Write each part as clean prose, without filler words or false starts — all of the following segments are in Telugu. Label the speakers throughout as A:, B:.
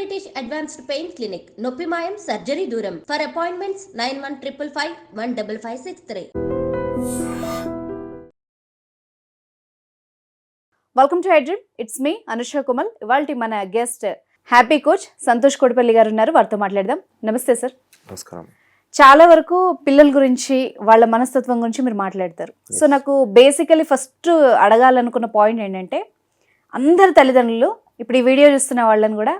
A: British Advanced Pain Clinic, Noppimayam Surgery Duram. For appointments 9155515563.
B: Welcome to హైడ్రీమ్. ఇట్స్ మీ అనుష కుమల్. ఇవాళ మన guest happy coach Santosh Kotipalli garu ఉన్నారు. వారితో మాట్లాడదాం. నమస్తే సార్.
C: నమస్కారం.
B: చాలా వరకు పిల్లల గురించి, వాళ్ళ మనస్తత్వం గురించి మీరు మాట్లాడతారు. సో నాకు బేసికలీ ఫస్ట్ అడగాలనుకున్న పాయింట్ ఏంటంటే, అందరు తల్లిదండ్రులు ఇప్పుడు ఈ వీడియో చూస్తున్న వాళ్ళని కూడా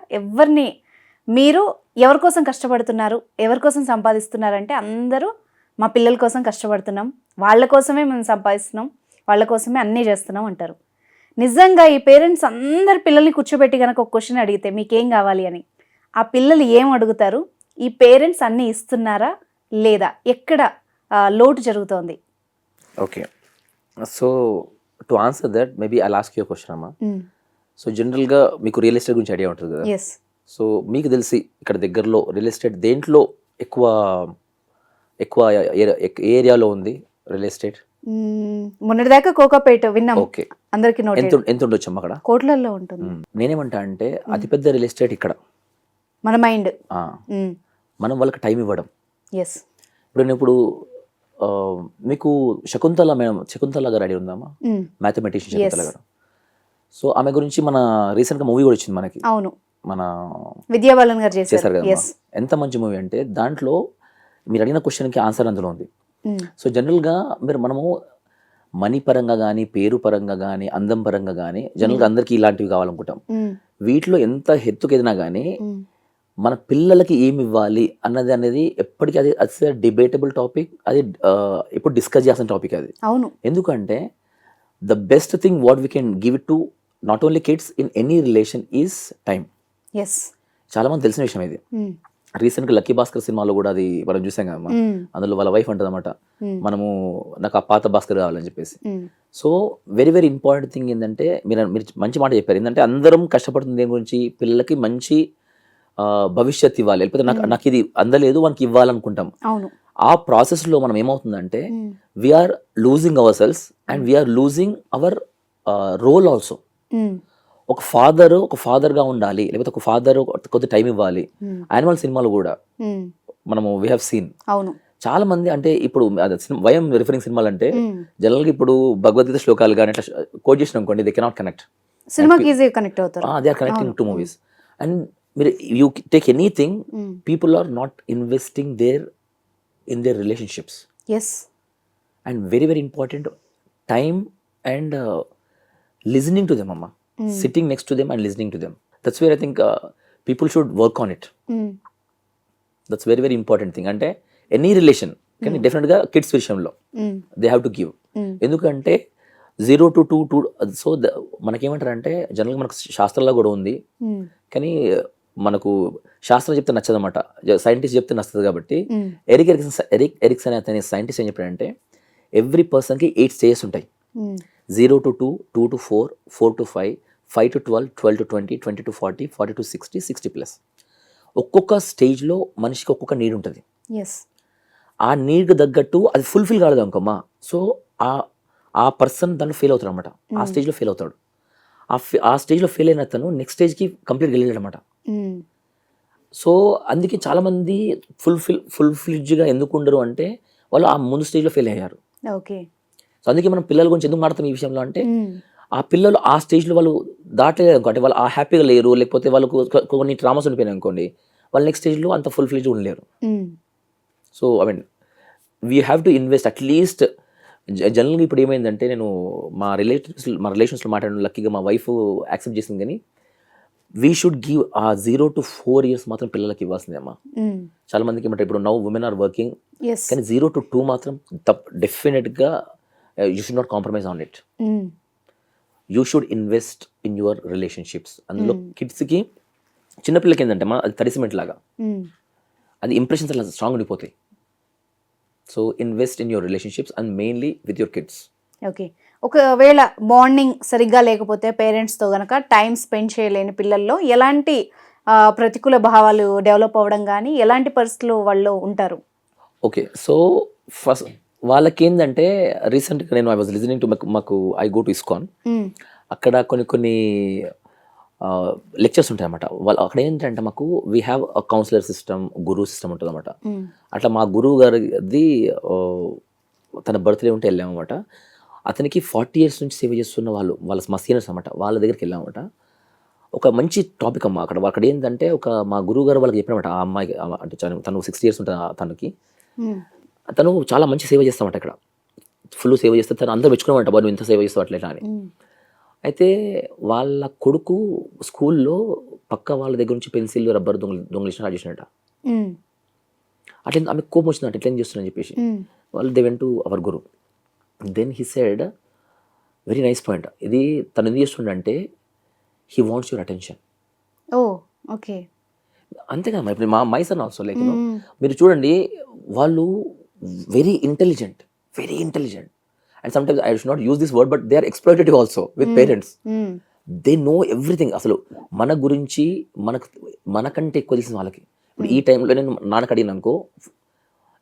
B: మీరు ఎవరి కోసం కష్టపడుతున్నారు, ఎవరి కోసం సంపాదిస్తున్నారంటే అందరూ మా పిల్లల కోసం కష్టపడుతున్నాం, వాళ్ళ కోసమే మేము సంపాదిస్తున్నాం, వాళ్ళ కోసమే అన్నీ చేస్తున్నాం అంటారు. నిజంగా ఈ పేరెంట్స్ అందరు పిల్లల్ని కూర్చోబెట్టి కనుక ఒక క్వశ్చన్ అడిగితే మీకేం కావాలి అని, ఆ పిల్లలు ఏం అడుగుతారు? ఈ పేరెంట్స్ అన్నీ ఇస్తున్నారా లేదా? ఎక్కడ లోటు జరుగుతోంది?
C: Okay, so to answer that maybe I ask you question అమ్మా. సో జనరల్గా మీకు రియల్ ఎస్టేట్ గురించి ఐడియా ఉంటుంది కదా. సో మీకు తెలిసి ఇక్కడ దగ్గరలో రియల్ ఎస్టేట్ దేంట్లో ఎక్కువ ఏరియాలో ఉంది రియల్ ఎస్టేట్?
B: మొన్నటిదాకా కోకాపేట విన్నాం.
C: ఓకే,
B: అందరికి
C: ఎంత ఉండొచ్చు అమ్మ అక్కడ?
B: కోట్లలో ఉంటుంది.
C: నేనేమంటా అంటే అతిపెద్ద రియల్ ఎస్టేట్ ఇక్కడ
B: మన మైండ్.
C: మనం వాళ్ళకి టైం ఇవ్వడం. ఇప్పుడు మీకు శకుంతల గారు ఐడియా ఉందమ్మా? మ్యాథమెటిషియన్ శకుంతల గారు. సో ఆమె గురించి మన రీసెంట్ గా మూవీ కూడా వచ్చింది మనకి.
B: అవును,
C: మన
B: విద్యాబాలన్ గారు
C: చేశారు కదా. ఎంత మంచి మూవీ అంటే దాంట్లో మీరు అడిగిన క్వశ్చన్ కి ఆన్సర్ అందులో ఉంది. సో జనరల్ గా మనము మనీ పరంగా కానీ, పేరు పరంగా కానీ, అందం పరంగా కానీ జనరల్ గా అందరికి ఇలాంటివి కావాలనుకుంటాం. వీటిలో ఎంత ఎత్తుకెదినా కానీ మన పిల్లలకి ఏమి ఇవ్వాలి అనేది ఎప్పటికీ అది డిబేటబుల్ టాపిక్. అది ఇప్పుడు డిస్కస్ చేయాల్సిన టాపిక్ అది.
B: అవును,
C: ఎందుకంటే the best thing what we can give it to not only kids in any relation is time. చాలా మంది తెలిసిన విషయం ఇది. రీసెంట్ గా లక్కీ భాస్కర్ సినిమాలో కూడా అది మనం చూసాం కదమ్మా. అందులో వాళ్ళ వైఫ్ అంటది అనమాట, మనము నాకు ఆ పాత భాస్కర్ కావాలని చెప్పేసి. So very very important thing ఏంటంటే మీరు మంచి మాట చెప్పారు. ఏంటంటే అందరం కష్టపడుతుంది దేని గురించి? పిల్లలకి మంచి భవిష్యత్ ఇవ్వాలి, లేకపోతే నాకు ఇది అందలేదు మనకి ఇవ్వాలనుకుంటాం. ఆ ప్రాసెస్ లో మనం ఏమవుతుందంటే we're losing ourselves and we're losing our role also. ఒక ఫాదర్ గా ఉండాలి, లేకపోతే ఒక ఫాదర్ కొద్ది టైం ఇవ్వాలి. యానిమల్ సినిమాలో కూడా మనము వీ హావ్ సీన్ చాలా మంది. అంటే ఇప్పుడు వయం రిఫరింగ్ సినిమాలు అంటే జనరల్ గా ఇప్పుడు భగవద్గీత శ్లోకాలు కానీ అట్లా కోట్ చేసిన అనుకోండి, దే కెనాట్ కనెక్ట్.
B: సినిమాకి ఈజీగా కనెక్ట్ అవుతారు.
C: They are connecting to movies. And మీరు you take anything, people are not investing in their relationships. And very very important, time and listening to them, amma. Sitting next to them and listening to them. That's where I think people should work on it. That's very very important thing. Ante any relation కానీ డెఫినెట్ గా కిడ్స్ విషయంలో దే హ్యావ్ టు గివ్. ఎందుకంటే 0 to 2 సో మనకేమంటారంటే జనరల్గా మనకు శాస్త్రాల్లో కూడా ఉంది, కానీ మనకు శాస్త్రం చెప్తే నచ్చదన్నమాట, సైంటిస్ట్ చెప్తే నచ్చదు. కాబట్టి ఎరిక్ ఎరిక్సన్ అతని సైంటిస్ట్ ఏం చెప్పాడంటే ఎవ్రీ పర్సన్కి 8 స్టేజెస్ ఉంటాయి. 0 to 2, 2 to 4, 4 to 5, 5 to 12, 12 to 20, 20 to 40, 40 to 60, 60+. ఒక్కొక్క స్టేజ్లో మనిషికి ఒక్కొక్క నీడ్ ఉంటుంది. ఆ నీడ్కి తగ్గట్టు అది ఫుల్ఫిల్ కాలేదు అనుకోమ్మా, సో ఆ పర్సన్ దాంట్లో ఫెయిల్ అవుతాడు అనమాట. ఆ స్టేజ్లో ఫెయిల్ అవుతాడు. ఆ స్టేజ్లో ఫెయిల్ అయిన అతను నెక్స్ట్ స్టేజ్కి కంప్లీట్గా వెళ్ళాడు అనమాట. సో అందుకే చాలా మంది ఫుల్ఫిల్డ్గా ఎందుకు ఉండరు అంటే వాళ్ళు ఆ ముందు స్టేజ్లో ఫెయిల్ అయ్యారు. సో అందుకే మనం పిల్లల గురించి ఎందుకు మాట్లాడతాం ఈ విషయంలో అంటే ఆ పిల్లలు ఆ స్టేజ్లో వాళ్ళు దాటలేదు అనుకోండి, వాళ్ళు ఆ హ్యాపీగా లేరు, లేకపోతే వాళ్ళకు కొన్ని ట్రామాస్ ఉండిపోయినాయి అనుకోండి, వాళ్ళు నెక్స్ట్ స్టేజ్లో అంత ఫుల్ఫిల్డ్గా ఉండలేరు. So I mean we have to invest at least. జనరల్గా ఇప్పుడు ఏమైందంటే నేను మా రిలేషన్స్లో మాట్లాడిన లక్కీగా మా వైఫ్ యాక్సెప్ట్ చేసింది, కానీ వీ షుడ్ గివ్ ఆ 0 to 4 years మాత్రం పిల్లలకి ఇవ్వాల్సిందే అమ్మా. చాలా మందికి ఏమంటే ఇప్పుడు నౌ ఉమెన్ ఆర్ వర్కింగ్, కానీ 0 to 2 మాత్రం డెఫినెట్గా you should not compromise on it. You should invest in your relationships. అందులో కిడ్స్కి చిన్నపిల్లలకి ఏంటంటే అది తడిసిమెంట్ లాగా, అది ఇంప్రెషన్స్ అలా స్ట్రాంగ్ ఉండిపోతాయి. So invest in your relationships and mainly with your kids.
B: Okay, ఒకవేళ బాండింగ్ సరిగ్గా లేకపోతే పేరెంట్స్తో కనుక టైం స్పెండ్ చేయలేని పిల్లల్లో ఎలాంటి ప్రతికూల భావాలు డెవలప్ అవ్వడం కానీ ఎలాంటి పరిస్థితులు వాళ్ళు ఉంటారు?
C: ఓకే, సో ఫస్ట్ వాళ్ళకి ఏంటంటే రీసెంట్గా నేను ఐ వాజ్ లిజనింగ్ టు మాకు ఐ గో టు ఇస్కాన్. అక్కడ కొన్ని లెక్చర్స్ ఉంటాయి అన్నమాట. వాళ్ళు అక్కడ ఏంటంటే మాకు we have a counsellor system, Guru system ఉంటుంది అన్నమాట. అట్లా మా గురువు గారిది తన బర్త్డే ఉంటే వెళ్ళామన్నమాట. అతనికి 40 years నుంచి సేవ చేస్తున్న వాళ్ళ మా సీనియర్స్ అనమాట, వాళ్ళ దగ్గరికి వెళ్ళామన్నమాట. ఒక మంచి టాపిక్ అమ్మ అక్కడ. అక్కడ ఏంటంటే మా గురువు గారు వాళ్ళకి చెప్పినమాట, ఆ అమ్మాయికి అంటే తను 60 years ఉంటుంది తనకి. తను చాలా మంచి సేవ చేస్తామట ఇక్కడ, ఫుల్ సేవ చేస్తే తను అందరూ మెచ్చుకున్నామంట, బాబు ఇంత సేవ చేస్తావు అట్లా అని. అయితే వాళ్ళ కొడుకు స్కూల్లో పక్క వాళ్ళ దగ్గర నుంచి పెన్సిల్, రబ్బర్ దొంగలించిన స్టార్ట్ చేసినట్ట. అట్లా ఆమె కోపం వచ్చిందంట, ఎట్లా చేస్తున్నారని చెప్పేసి. వాళ్ళు they went to our guru. Then he said very nice point. ఇది తను ఎందుకు చేస్తుండంటే he wants your attention.
B: Okay,
C: అంతేగా ఇప్పుడు మై సన్ ఆల్సో లైక్ మీరు చూడండి, వాళ్ళు very intelligent and sometimes I should not use this word, but they are exploitative also with parents. They know everything. అసలు మన గురించి మనకంటే ఎక్కువ తెలిసిన వాళ్ళకి. ఇప్పుడు ఈ టైంలో నేను నాన్నకు అడిగిన అనుకో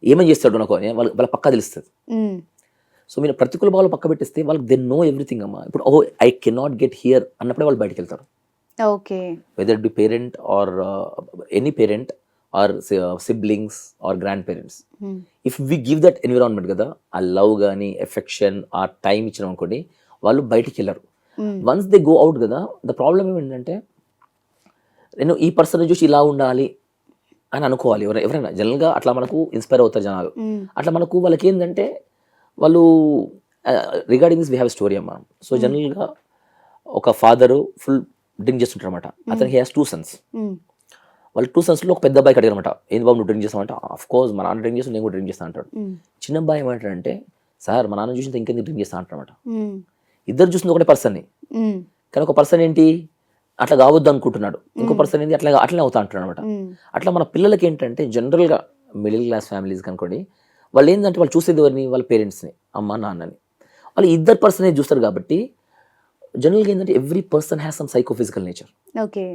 C: ఏమని చేస్తాడు నాకు వాళ్ళ పక్కా తెలుస్తుంది. సో మీరు ప్రతికూల భావాలు పక్క పెట్టిస్తే వాళ్ళకి దే నో ఎవ్రీథింగ్ అమ్మా. ఇప్పుడు ఐ కెనాట్ గెట్ హియర్ అన్నప్పుడే వాళ్ళు బయటకు వెళ్తారు.
B: Okay,
C: whether be parent or any parent or siblings or grandparents, if we give that environment కదా, ఆ లవ్ కానీ ఎఫెక్షన్ ఆ టైం ఇచ్చినాం అనుకోండి, వాళ్ళు బయటికి వెళ్ళరు. వన్స్ దే గో అవుట్ కదా, ద ప్రాబ్లమ్ ఏమిటంటే నేను ఈ పర్సన్ చూసి ఇలా ఉండాలి అని అనుకోవాలి. ఎవరైనా జనరల్గా అట్లా మనకు ఇన్స్పైర్ అవుతారు జనాలు. అట్లా మనకు వాళ్ళకి ఏంటంటే వాళ్ళు regarding this we have story అమ్మా. సో జనరల్గా ఒక ఫాదరు ఫుల్ డ్రింక్ చేస్తుంటారు అనమాట. అతనికి హీ హాస్ 2 sons. వాళ్ళు 2 sonsలో ఒక పెద్ద అబ్బాయికి అడిగారన్నమాట, ఏంది బాబు నువ్వు డ్రింక్ చేస్తామంట. ఆఫ్ కోర్స్ మా నాన్న డ్రింక్ చేస్తాను, నేను కూడా డ్రింక్ చేస్తాను అంటాడు. చిన్న అబ్బాయి ఏమంటాడంటే, సార్ మా నాన్న చూసి ఇంకెందుకు డ్రింక్ చేస్తాను అంటారన్నమాట. ఇద్దరు చూసింది ఒకటే పర్సన్ని, కానీ ఒక పర్సన్ ఏంటి అట్లా కావద్దు అనుకుంటున్నాడు, ఇంకో పర్సన్ ఏంటి అట్లనే అవుతా అంటున్నాడు అనమాట. అట్లా మన పిల్లలకి ఏంటంటే జనరల్గా మిడిల్ క్లాస్ ఫ్యామిలీస్ కనుకోండి, వాళ్ళు ఏంటంటే వాళ్ళు చూసేది ఎవరిని, వాళ్ళ పేరెంట్స్ని, అమ్మ నాన్నని. వాళ్ళు ఇద్దరు పర్సనే చూస్తారు కాబట్టి జనరల్గా ఏంటంటే every person has some psychophysical nature.
B: Okay,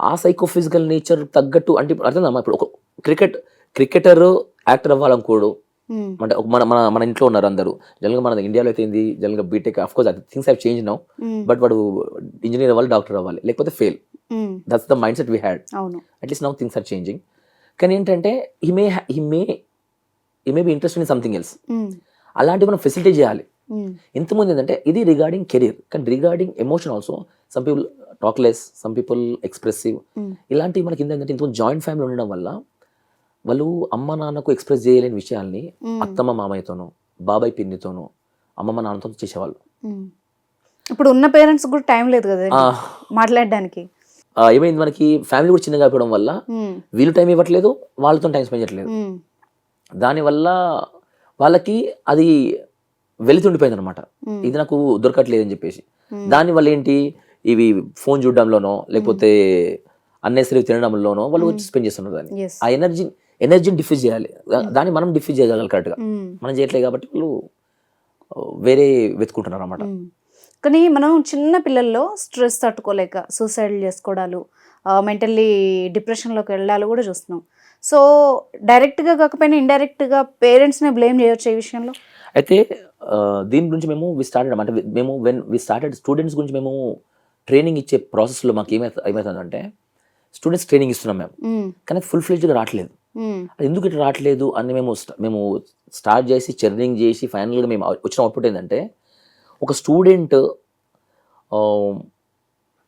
B: ఆ
C: సైకోఫిజికల్ నేచర్ తగ్గట్టు అంటే అర్థం ఇప్పుడు ఒక క్రికెటర్ యాక్టర్ అవ్వాలనుకోడు అంటే మన ఇంట్లో ఉన్నారు అందరూ. జనరల్గా మన ఇండియాలో అయితే ఏంది, జనరల్గా BTech of course things have change now, but వాడు ఇంజనీర్ అవ్వాలి, డాక్టర్ అవ్వాలి, లేకపోతే fail. That's the mindset we had. At least now things are changing. కానీ ఏంటంటే he may be interested in something else. అలాంటివి మనం ఫెసిలిటేట్ చేయాలి. ఇంతకుముందు ఏంటంటే ఇది రిగార్డింగ్ కెరీర్, కానీ regarding emotion also some people talk less, some people expressive. ఇలాంటివి మనకి ఏంటంటే ఇంతకుముందు జాయింట్ ఫ్యామిలీ ఉండడం వల్ల వాళ్ళు అమ్మ నాన్నకు ఎక్స్ప్రెస్ చేయలేని విషయాల్ని అత్తమ్మ మామయ్యతోనో, బాబాయ్ పిన్నితోనో, అమ్మమ్మ నాన్నతో చేసేవాళ్ళు.
B: ఇప్పుడు ఉన్న పేరెంట్స్ కూడా టైం లేదు కదా మాట్లాడడానికి.
C: ఏమైంది, మనకి ఫ్యామిలీ కూడా చిన్నగా అయిపోవడం వల్ల వీళ్ళు టైం ఇవ్వట్లేదు, వాళ్ళతో టైం స్పెండ్ చేయట్లేదు. దానివల్ల వాళ్ళకి అది వెలితుండిపోయింది అనమాట, ఇది నాకు దొరకట్లేదు అని చెప్పేసి. దానివల్ల ఏంటి, ఇవి ఫోన్ చూడడంలోనో లేకపోతే అన్నెసరీ తినడంలోనో వాళ్ళు స్పెండ్ చేస్తున్నారు. దాన్ని ఆ ఎనర్జీని డిఫ్యూజ్ చేయాలి, దాన్ని మనం డిఫ్యూజ్ చేయగలం కరెక్ట్గా, మనం చేయట్లేదు కాబట్టి వాళ్ళు వేరే వెతుకుంటున్నారు అనమాట.
B: కానీ మనం చిన్న పిల్లల్లో స్ట్రెస్ తట్టుకోలేక సూసైడ్ చేసుకోవడాలు, మెంటల్లీ డిప్రెషన్లోకి వెళ్ళాలి కూడా చూస్తున్నాం. సో డైరెక్ట్గా కాకపోయినా ఇండైరెక్ట్గా పేరెంట్స్నే బ్లేమ్ చేయొచ్చు ఈ విషయంలో.
C: అయితే దీని గురించి మేము అంటే మేము స్టూడెంట్స్ గురించి మేము ట్రైనింగ్ ఇచ్చే ప్రాసెస్లో మాకు ఏమవుతుందంటే స్టూడెంట్స్ ట్రైనింగ్ ఇస్తున్నాం మేము, కానీ ఫుల్ ఫ్లెడ్జ్గా రావట్లేదు. అది ఎందుకు ఇట్లా రావట్లేదు అని మేము స్టార్ట్ చేసి చర్నింగ్ చేసి ఫైనల్గా మేము వచ్చిన అవుట్పుట్ ఏంటంటే, ఒక స్టూడెంట్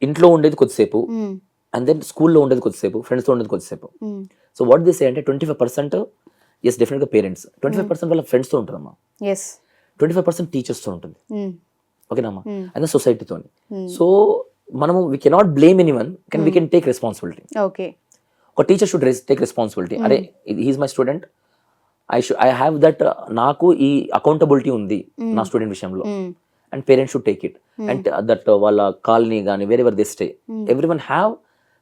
C: ఇంట్లో ఉండేది కొద్దిసేపు, అండ్ దెన్ స్కూల్లో ఉండేది కొద్దిసేపు, ఫ్రెండ్స్తో ఉండేది కొద్దిసేపు. సో వాట్ దిస్ అంటే 25% ఎస్ డెఫినెట్గా పేరెంట్స్, 25% వాళ్ళ ఫ్రెండ్స్తో ఉంటుందమ్మా, 25% టీచర్స్తో ఉంటుంది, ఓకేనమ్మా, అండ్ సొసైటీతో. సో మనము we cannot blame anyone, can we can take responsibility.
B: Okay,
C: ఒక టీచర్ షుడ్ టేక్ రెస్పాన్సిబిలిటీ. అరే he is my student, I have that, నాకు ఈ అకౌంటబిలిటీ ఉంది నా స్టూడెంట్ విషయంలో, and parents should take it. And that వాళ్ళ కాలనీ కానీ wherever they stay, everyone have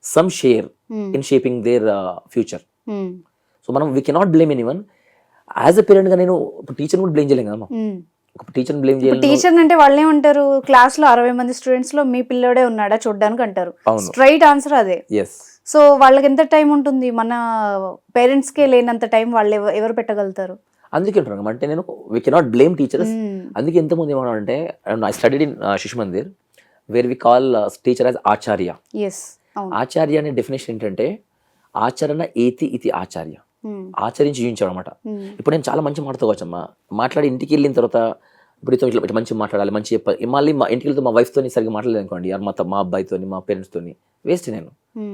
C: some share in shaping their future. So మనం we cannot blame anyone. As a parent గా నేను టీచర్ కూడా బ్లేమ్ చేయలేం కదమ్మా. ఒక టీచర్ బ్లేమ్ చేయాలి.
B: టీచర్ అంటే వాళ్ళు ఏమంటారు, క్లాస్ లో 60 మంది స్టూడెంట్స్ లో మీ పిల్లోడే ఉన్నాడా చూడడానికి అంటారు. స్ట్రైట్ ఆన్సర్ అదే. సో వాళ్ళకి ఎంత టైం ఉంటుంది, మన పేరెంట్స్ కే లేనంత టైం వాళ్ళు ఎవరు పెట్టగలుగుతారు?
C: అందుకే అంటున్నాను అంటే నేను వీ కెనాట్ బ్లేమ్ టీచర్స్. అందుకే ఎంతమంది ఏమన్నా అంటే I studied in Shishu Mandir, where we call teacher as acharya.
B: Yes అవును.
C: ఆచార్య అనే డెఫినేషన్ ఏంటంటే ఆచరణ ఏతి ఇది ఆచార్య, ఆచరించి చూపించాడు అనమాట. ఇప్పుడు నేను చాలా మంచి మాట్లాడుకోవచ్చమ్మా, మాట్లాడి ఇంటికి వెళ్ళిన తర్వాత ఇప్పుడు ఇట్లా మంచిగా మాట్లాడాలి, మంచి చెప్పాలి, మళ్ళీ మా ఇంటికి వెళ్తే మా వైఫ్తో సరిగ్గా మాట్లాడలేదు అనుకోండి, మా అబ్బాయితో మా పేరెంట్స్తో వేస్ట్. నేను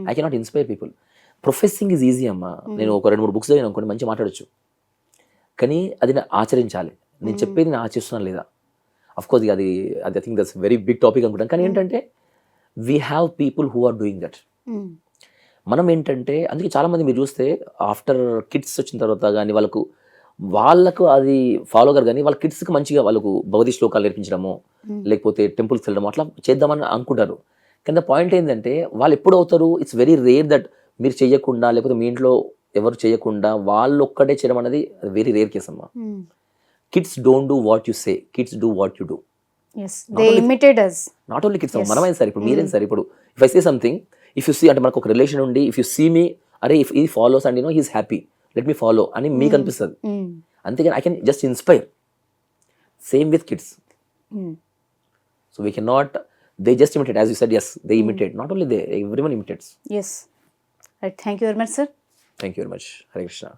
C: I cannot inspire people. Professing is easy అమ్మా. నేను ఒక 2-3 బుక్స్ చదివాను అనుకోండి, మంచిగా మాట్లాడచ్చు, కానీ అది నేను ఆచరించాలి. నేను చెప్పేది నేను ఆచరిస్తున్నాను లేదా? అఫ్కోర్స్ అది I think that's very big topic అనుకుంటాను. కానీ ఏంటంటే we have people who are doing that. మనం ఏంటంటే అందుకే చాలామంది మీరు చూస్తే ఆఫ్టర్ కిడ్స్ వచ్చిన తర్వాత కానీ వాళ్ళకు అది ఫాలో గారు, కానీ వాళ్ళ కిడ్స్కి మంచిగా వాళ్ళకు భౌతిక శ్లోకాలు నేర్పించడము, లేకపోతే టెంపుల్స్కి వెళ్ళడము అట్లా చేద్దామని అనుకుంటారు. కానీ పాయింట్ ఏంటంటే వాళ్ళు ఎప్పుడు అవుతారు, ఇట్స్ వెరీ రేర్ దట్ మీరు చేయకుండా లేకపోతే మీ ఇంట్లో ఎవరు చేయకుండా వాళ్ళు ఒక్కటే చేయడం అనేది వెరీ రేర్ కేస్ అమ్మా. Kids don't do what you say, kids do what you do. Not only kids, మనమైనా సరే, ఇప్పుడు మీరేం సరే, ఇప్పుడు if I say something, if you see అంటే మనకు ఒక రిలేషన్ ఉండి ఇఫ్ యూ సీ మీ, అరే ఇఫ్ ఈ follows and you know he's happy, let me follow అని మీకు అనిపిస్తుంది. అంతేగాని I can just inspire. Same with kids. So we can not, they just imitate, as you said, yes, they imitate. Not only they, everyone imitates.
B: Yes. Right. Thank you very much, sir.
C: Thank you very much. Hare Krishna.